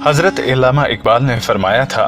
حضرت علامہ اقبال نے فرمایا تھا،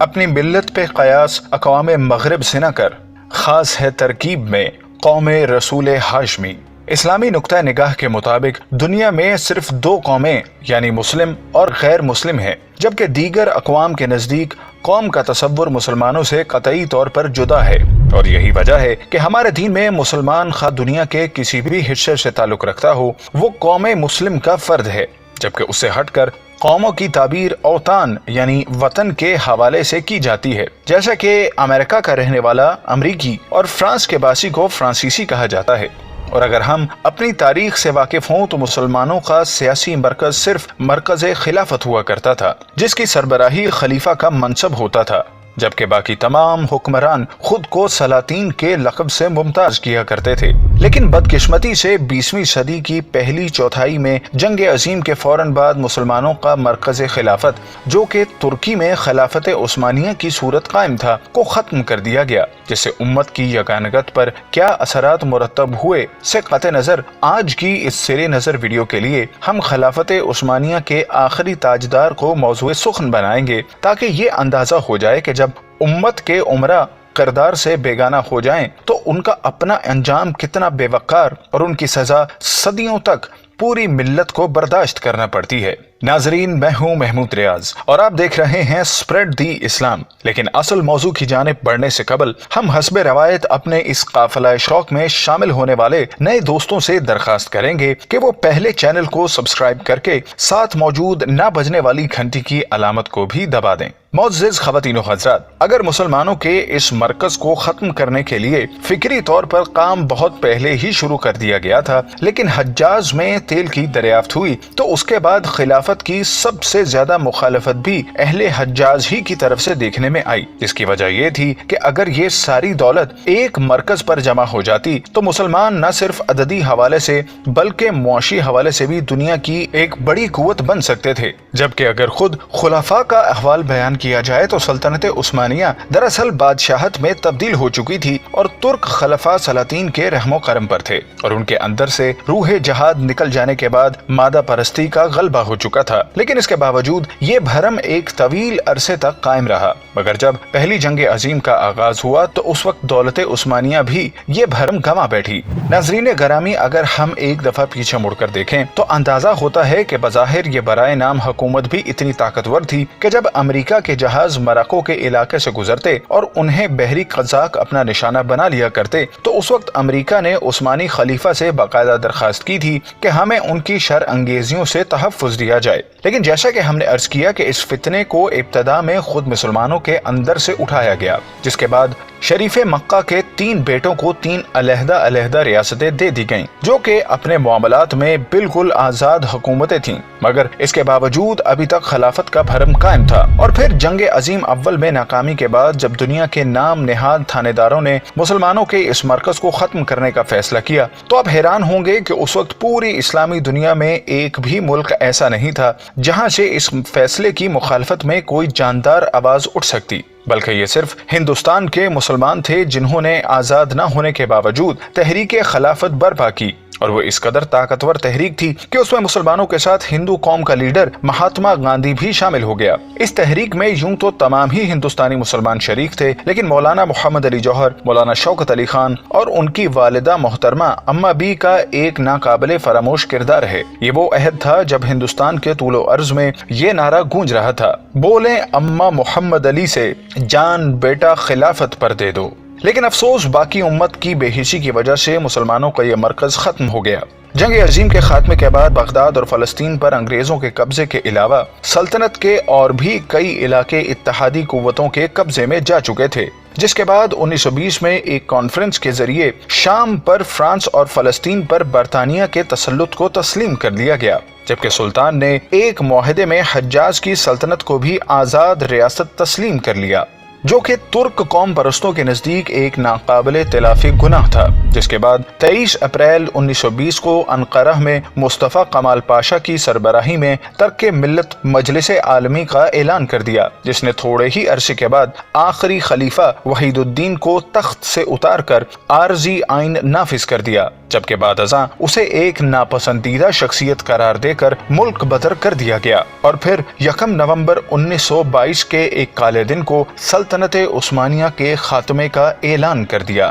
اپنی ملت پہ قیاس اقوام مغرب سے نہ کر، خاص ہے ترکیب میں قوم رسول ہاشمی۔ اسلامی نقطہ نگاہ کے مطابق دنیا میں صرف دو قومیں یعنی مسلم اور غیر مسلم ہیں، جبکہ دیگر اقوام کے نزدیک قوم کا تصور مسلمانوں سے قطعی طور پر جدا ہے، اور یہی وجہ ہے کہ ہمارے دین میں مسلمان خواہ دنیا کے کسی بھی حصے سے تعلق رکھتا ہو وہ قوم مسلم کا فرد ہے، جبکہ اس سے ہٹ کر قوموں کی تعبیر اوطان یعنی وطن کے حوالے سے کی جاتی ہے، جیسا کہ امریکہ کا رہنے والا امریکی اور فرانس کے باسی کو فرانسیسی کہا جاتا ہے۔ اور اگر ہم اپنی تاریخ سے واقف ہوں تو مسلمانوں کا سیاسی مرکز صرف مرکز خلافت ہوا کرتا تھا، جس کی سربراہی خلیفہ کا منصب ہوتا تھا، جبکہ باقی تمام حکمران خود کو سلاطین کے لقب سے ممتاز کیا کرتے تھے۔ لیکن بدقسمتی سے 20ویں صدی کی پہلی چوتھائی میں جنگ عظیم کے فوراً بعد مسلمانوں کا مرکز خلافت، جو کہ ترکی میں خلافت عثمانیہ کی صورت قائم تھا، کو ختم کر دیا گیا، جس سے امت کی یگانگت پر کیا اثرات مرتب ہوئے سے قطع نظر آج کی اس سر نظر ویڈیو کے لیے ہم خلافت عثمانیہ کے آخری تاجدار کو موضوع سخن بنائیں گے، تاکہ یہ اندازہ ہو جائے کہ جب امت کے عمرہ کردار سے بیگانہ ہو جائیں تو ان کا اپنا انجام کتنا بے وقار اور ان کی سزا صدیوں تک پوری ملت کو برداشت کرنا پڑتی ہے۔ ناظرین، میں ہوں محمود ریاض اور آپ دیکھ رہے ہیں اسپریڈ دی اسلام۔ لیکن اصل موضوع کی جانب بڑھنے سے قبل ہم حسب روایت اپنے اس قافلہ شوق میں شامل ہونے والے نئے دوستوں سے درخواست کریں گے کہ وہ پہلے چینل کو سبسکرائب کر کے ساتھ موجود نہ بجنے والی گھنٹی کی علامت کو بھی دبا دیں۔ معزز خواتین و حضرات، اگر مسلمانوں کے اس مرکز کو ختم کرنے کے لیے فکری طور پر کام بہت پہلے ہی شروع کر دیا گیا تھا، لیکن حجاز میں تیل کی دریافت ہوئی تو اس کے بعد خلافت کی سب سے زیادہ مخالفت بھی اہل حجاز ہی کی طرف سے دیکھنے میں آئی، جس کی وجہ یہ تھی کہ اگر یہ ساری دولت ایک مرکز پر جمع ہو جاتی تو مسلمان نہ صرف عددی حوالے سے بلکہ معاشی حوالے سے بھی دنیا کی ایک بڑی قوت بن سکتے تھے، جبکہ اگر خود خلفاء کا احوال بیان کیا جائے تو سلطنت عثمانیہ دراصل بادشاہت میں تبدیل ہو چکی تھی اور ترک خلفاء سلاطین کے رحم و کرم پر تھے، اور ان کے اندر سے روح جہاد نکل جانے کے بعد مادہ پرستی کا غلبہ ہو چکا تھا۔ لیکن اس کے باوجود یہ بھرم ایک طویل عرصے تک قائم رہا، مگر جب پہلی جنگ عظیم کا آغاز ہوا تو اس وقت دولت عثمانیہ بھی یہ بھرم گنوا بیٹھی۔ ناظرین گرامی، اگر ہم ایک دفعہ پیچھے مڑ کر دیکھیں تو اندازہ ہوتا ہے کہ بظاہر یہ برائے نام حکومت بھی اتنی طاقتور تھی کہ جب امریکہ کے جہاز مراکو کے علاقے سے گزرتے اور انہیں بحری قزاق اپنا نشانہ بنا لیا کرتے تو اس وقت امریکہ نے عثمانی خلیفہ سے باقاعدہ درخواست کی تھی کہ ہمیں ان کی شر انگیزیوں سے تحفظ دیا جائے۔ لیکن جیسا کہ ہم نے عرض کیا کہ اس فتنے کو ابتدا میں خود مسلمانوں کے اندر سے اٹھایا گیا، جس کے بعد شریف مکہ کے 3 بیٹوں کو 3 علیحدہ ریاستیں دے دی گئیں، جو کہ اپنے معاملات میں بالکل آزاد حکومتیں تھیں، مگر اس کے باوجود ابھی تک خلافت کا بھرم قائم تھا۔ اور پھر جنگ عظیم اول میں ناکامی کے بعد جب دنیا کے نام نہاد تھانے داروں نے مسلمانوں کے اس مرکز کو ختم کرنے کا فیصلہ کیا تو آپ حیران ہوں گے کہ اس وقت پوری اسلامی دنیا میں ایک بھی ملک ایسا نہیں تھا جہاں سے اس فیصلے کی مخالفت میں کوئی جاندار آواز اٹھ سکتی، بلکہ یہ صرف ہندوستان کے مسلمان تھے جنہوں نے آزاد نہ ہونے کے باوجود تحریک خلافت برپا کی، اور وہ اس قدر طاقتور تحریک تھی کہ اس میں مسلمانوں کے ساتھ ہندو قوم کا لیڈر مہاتما گاندھی بھی شامل ہو گیا۔ اس تحریک میں یوں تو تمام ہی ہندوستانی مسلمان شریک تھے، لیکن مولانا محمد علی جوہر، مولانا شوکت علی خان اور ان کی والدہ محترمہ اما بی کا ایک ناقابل فراموش کردار ہے۔ یہ وہ عہد تھا جب ہندوستان کے طول و عرض میں یہ نعرہ گونج رہا تھا، بولیں اما محمد علی سے، جان بیٹا خلافت پر دے دو۔ لیکن افسوس باقی امت کی بے حسی کی وجہ سے مسلمانوں کا یہ مرکز ختم ہو گیا۔ جنگ عظیم کے خاتمے کے بعد بغداد اور فلسطین پر انگریزوں کے قبضے کے علاوہ سلطنت کے اور بھی کئی علاقے اتحادی قوتوں کے قبضے میں جا چکے تھے، جس کے بعد 1920 میں ایک کانفرنس کے ذریعے شام پر فرانس اور فلسطین پر برطانیہ کے تسلط کو تسلیم کر دیا گیا، جبکہ سلطان نے ایک معاہدے میں حجاز کی سلطنت کو بھی آزاد ریاست تسلیم کر لیا۔ جو کہ ترک قوم پرستوں کے نزدیک ایک ناقابل تلافی گناہ تھا، جس کے بعد 23 اپریل 1920 کو انقرہ میں مصطفیٰ کمال پاشا کی سربراہی میں ترک ملت مجلس عالمی کا اعلان کر دیا، جس نے تھوڑے ہی عرصے کے بعد آخری خلیفہ وحید الدین کو تخت سے اتار کر عارضی آئین نافذ کر دیا، جبکہ بعد ازاں اسے ایک ناپسندیدہ شخصیت قرار دے کر ملک بدر کر دیا گیا، اور پھر 1 نومبر 1922 کے ایک کالے دن کو سلطنت عثمانیہ کے خاتمے کا اعلان کر دیا۔